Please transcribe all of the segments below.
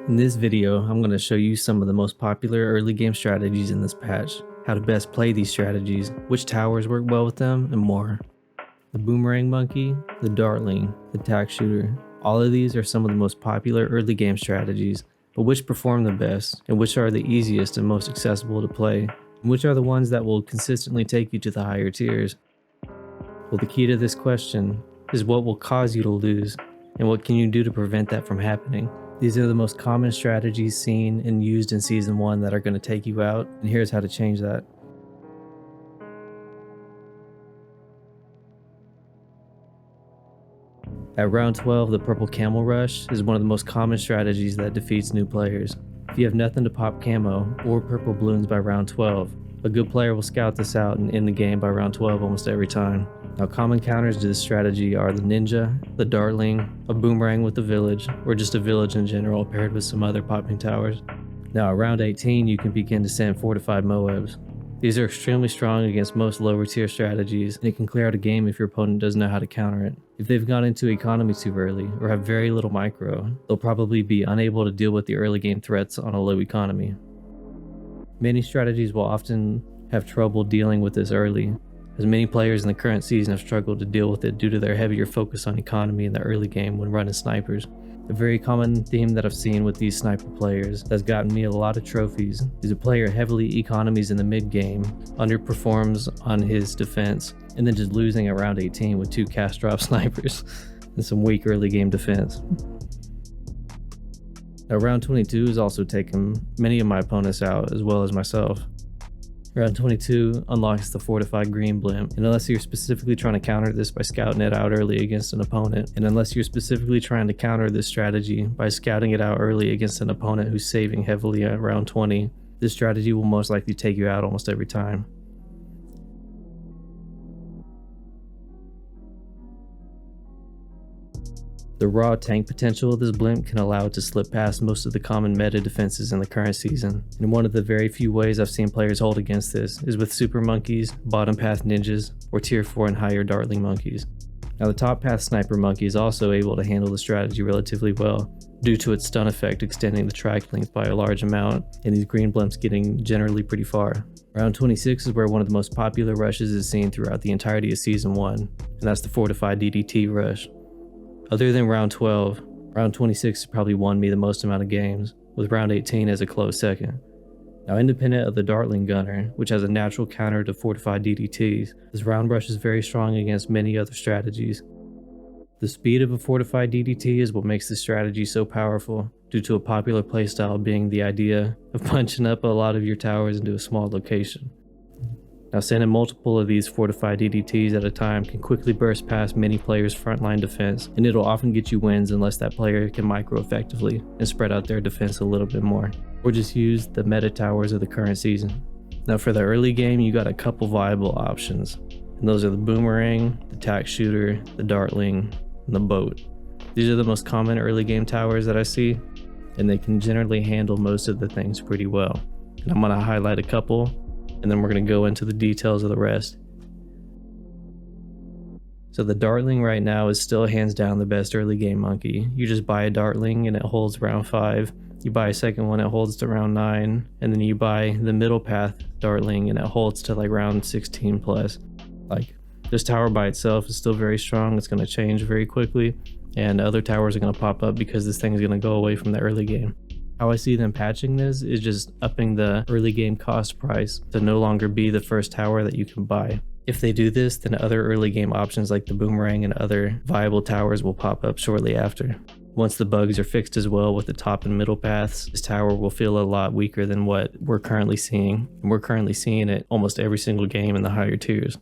In this video, I'm going to show you some of the most popular early game strategies in this patch, how to best play these strategies, which towers work well with them, and more. The Boomerang Monkey, the Dartling, the Tack Shooter, all of these are some of the most popular early game strategies, but which perform the best, and which are the easiest and most accessible to play, and which are the ones that will consistently take you to the higher tiers? Well, the key to this question is what will cause you to lose, and what can you do to prevent that from happening? These are the most common strategies seen and used in Season 1 that are going to take you out, and here's how to change that. At round 12, the Purple Camel Rush is one of the most common strategies that defeats new players. If you have nothing to pop camo or purple balloons by round 12, a good player will scout this out and end the game by round 12 almost every time. Now, common counters to this strategy are the Ninja, the Dartling, a Boomerang with the Village, or just a Village in general paired with some other popping towers. Now, at round 18, you can begin to send fortified Moabs. These are extremely strong against most lower tier strategies, and it can clear out a game if your opponent doesn't know how to counter it. If they've gone into economy too early, or have very little micro, they'll probably be unable to deal with the early game threats on a low economy. Many strategies will often have trouble dealing with this early, as many players in the current season have struggled to deal with it due to their heavier focus on economy in the early game when running snipers. A very common theme that I've seen with these sniper players that's gotten me a lot of trophies is a player heavily economies in the mid game, underperforms on his defense, and then just losing at round 18 with 2 cast drop snipers and some weak early game defense. Now, round 22 has also taken many of my opponents out, as well as myself. Round 22 unlocks the fortified green blimp, and unless you're specifically trying to counter this by scouting it out early against an opponent, and unless you're specifically trying to counter this strategy by scouting it out early against an opponent who's saving heavily at round 20, this strategy will most likely take you out almost every time. The raw tank potential of this blimp can allow it to slip past most of the common meta defenses in the current season, and one of the very few ways I've seen players hold against this is with super monkeys, bottom path ninjas, or tier 4 and higher dartling monkeys. Now, the top path sniper monkey is also able to handle the strategy relatively well, due to its stun effect extending the track length by a large amount, and these green blimps getting generally pretty far. Round 26 is where one of the most popular rushes is seen throughout the entirety of Season 1, and that's the fortified DDT rush. Other than round 12, round 26 probably won me the most amount of games, with round 18 as a close second. Now, independent of the Dartling Gunner, which has a natural counter to fortified DDTs, this round rush is very strong against many other strategies. The speed of a fortified DDT is what makes this strategy so powerful, due to a popular playstyle being the idea of punching up a lot of your towers into a small location. Now, sending multiple of these fortified DDTs at a time can quickly burst past many players' frontline defense, and it'll often get you wins unless that player can micro effectively and spread out their defense a little bit more, or just use the meta towers of the current season. Now, for the early game, you got a couple viable options, and those are the Boomerang, the Tack Shooter, the Dartling, and the Boat. These are the most common early game towers that I see, and they can generally handle most of the things pretty well. And I'm going to highlight a couple, and then we're going to go into the details of the rest. So the Dartling right now is still hands down the best early game monkey. You just buy a Dartling and it holds round 5. You buy a second one, it holds to round 9. And then you buy the middle path Dartling and it holds to like round 16 plus. Like, this tower by itself is still very strong. It's going to change very quickly, and other towers are going to pop up because this thing is going to go away from the early game. How I see them patching this is just upping the early game cost price to no longer be the first tower that you can buy. If they do this, then other early game options like the Boomerang and other viable towers will pop up shortly after. Once the bugs are fixed as well with the top and middle paths, this tower will feel a lot weaker than what we're currently seeing. And we're currently seeing it almost every single game in the higher tiers.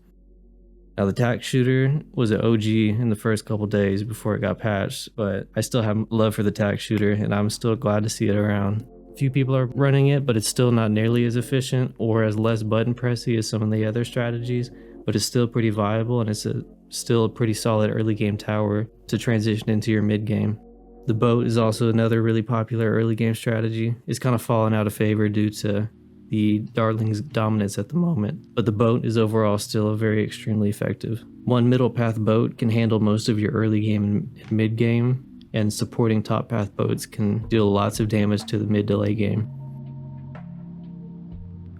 Now, the Tack Shooter was an OG in the first couple days before it got patched, but I still have love for the Tack Shooter, and I'm still glad to see it around. A few people are running it, but it's still not nearly as efficient or as less button pressy as some of the other strategies, but it's still pretty viable, and it's still a pretty solid early game tower to transition into your mid game. The Boat is also another really popular early game strategy. It's kind of fallen out of favor due to the Dartling's dominance at the moment, but the Boat is overall still very extremely effective. One middle path Boat can handle most of your early game and mid game, and supporting top path boats can deal lots of damage to the mid to late game.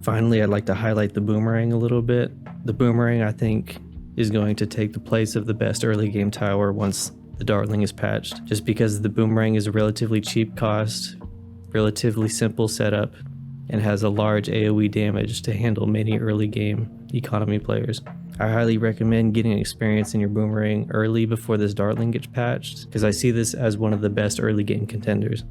Finally, I'd like to highlight the Boomerang a little bit. The Boomerang, I think, is going to take the place of the best early game tower once the Dartling is patched, just because the Boomerang is a relatively cheap cost, relatively simple setup, and has a large AoE damage to handle many early game economy players. I highly recommend getting experience in your Boomerang early before this Dartling gets patched, because I see this as one of the best early game contenders.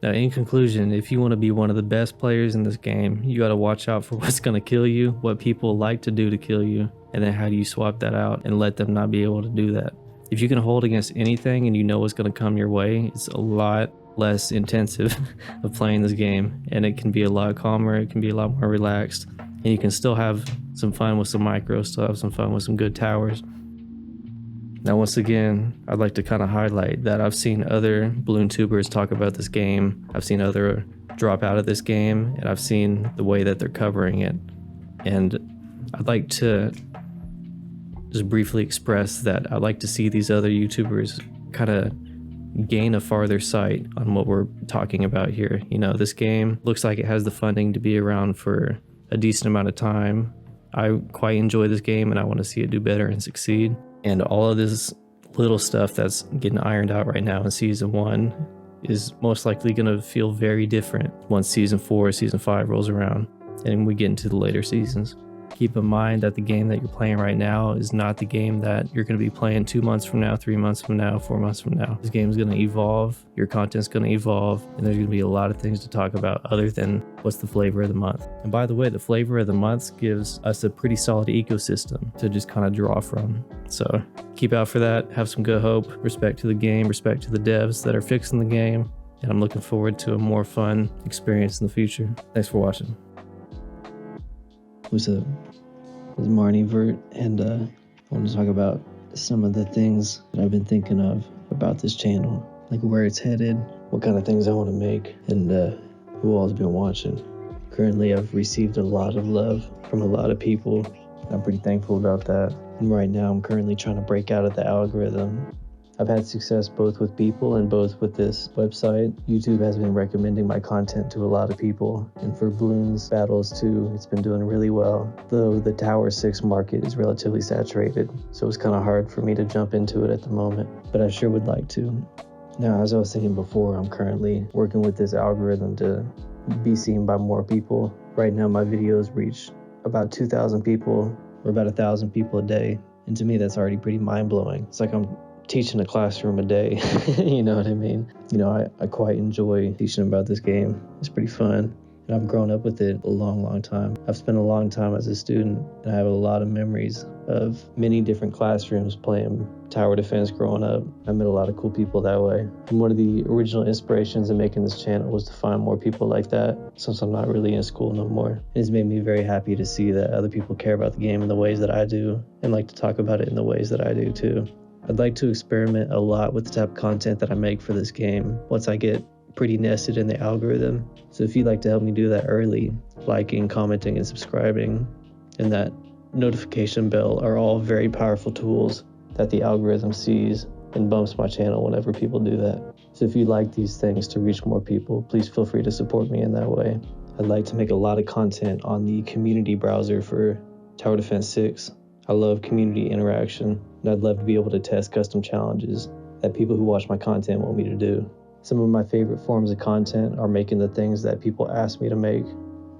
Now, in conclusion, if you want to be one of the best players in this game, you got to watch out for what's going to kill you, what people like to do to kill you, and then how do you swap that out and let them not be able to do that. If you can hold against anything and you know what's going to come your way, it's a lot less intensive of playing this game, and it can be a lot calmer, it can be a lot more relaxed, and you can still have some fun with some micros, still have some fun with some good towers. Now, once again, I'd like to kind of highlight that I've seen other Bloontubers talk about this game, I've seen other drop out of this game, and I've seen the way that they're covering it, and I'd like to just briefly express that I'd like to see these other YouTubers kind of gain a farther sight on what we're talking about here. You know, this game looks like it has the funding to be around for a decent amount of time. I quite enjoy this game and I want to see it do better and succeed. And all of this little stuff that's getting ironed out right now in season 1 is most likely going to feel very different once season 4, season 5 rolls around and we get into the later seasons. Keep in mind that the game that you're playing right now is not the game that you're going to be playing 2 months from now, 3 months from now, 4 months from now. This game is going to evolve, your content's going to evolve, and there's going to be a lot of things to talk about other than what's the flavor of the month. And by the way, the flavor of the month gives us a pretty solid ecosystem to just kind of draw from. So keep out for that, have some good hope, respect to the game, respect to the devs that are fixing the game, and I'm looking forward to a more fun experience in the future. Thanks for watching. What's up? It's Marnie, Vert, and I want to talk about some of the things that I've been thinking of about this channel, like where it's headed, what kind of things I want to make, and who all's been watching. Currently, I've received a lot of love from a lot of people. I'm pretty thankful about that. And right now, I'm currently trying to break out of the algorithm. I've had success both with people and both with this website. YouTube has been recommending my content to a lot of people, and for Bloons Battles too, it's been doing really well, though the Tower 6 market is relatively saturated, so it's kind of hard for me to jump into it at the moment, but I sure would like to. Now, as I was saying before, I'm currently working with this algorithm to be seen by more people. Right now, my videos reach about 2,000 people, or about 1,000 people a day, and to me, that's already pretty mind-blowing. It's like I'm teaching a classroom a day. You know what I mean? You know, I quite enjoy teaching about this game. It's pretty fun, and I've grown up with it a long time. I've spent a long time as a student, and I have a lot of memories of many different classrooms playing tower defense growing up. I met a lot of cool people that way, and one of the original inspirations in making this channel was to find more people like that, since I'm not really in school no more. It's made me very happy to see that other people care about the game in the ways that I do, and like to talk about it in the ways that I do too. I'd like to experiment a lot with the type of content that I make for this game once I get pretty nested in the algorithm. So if you'd like to help me do that early, liking, commenting, and subscribing, and that notification bell are all very powerful tools that the algorithm sees and bumps my channel whenever people do that. So if you'd like these things to reach more people, please feel free to support me in that way. I'd like to make a lot of content on the community browser for Tower Defense 6. I love community interaction, and I'd love to be able to test custom challenges that people who watch my content want me to do. Some of my favorite forms of content are making the things that people ask me to make,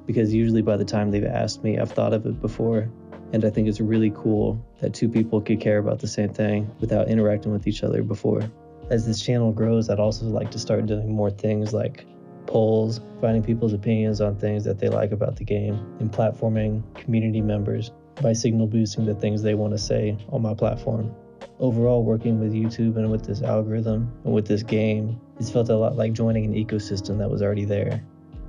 because usually by the time they've asked me, I've thought of it before. And I think it's really cool that two people could care about the same thing without interacting with each other before. As this channel grows, I'd also like to start doing more things like polls, finding people's opinions on things that they like about the game, and platforming community members by signal boosting the things they want to say on my platform. Overall, working with YouTube and with this algorithm and with this game, it's felt a lot like joining an ecosystem that was already there.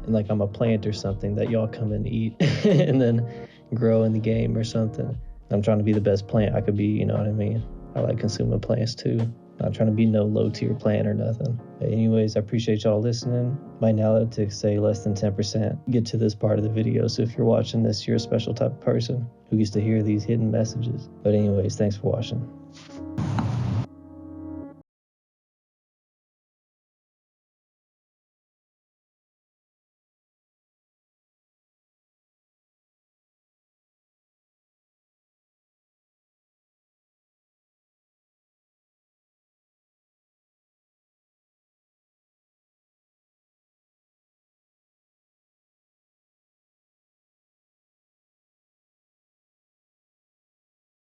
And like I'm a plant or something that y'all come and eat and then grow in the game or something. I'm trying to be the best plant I could be, you know what I mean? I like consuming plants too. Not trying to be no low tier plant or nothing. But anyways, I appreciate y'all listening. My analytics say less than 10% get to this part of the video. So if you're watching this, you're a special type of person who gets to hear these hidden messages. But anyways, thanks for watching.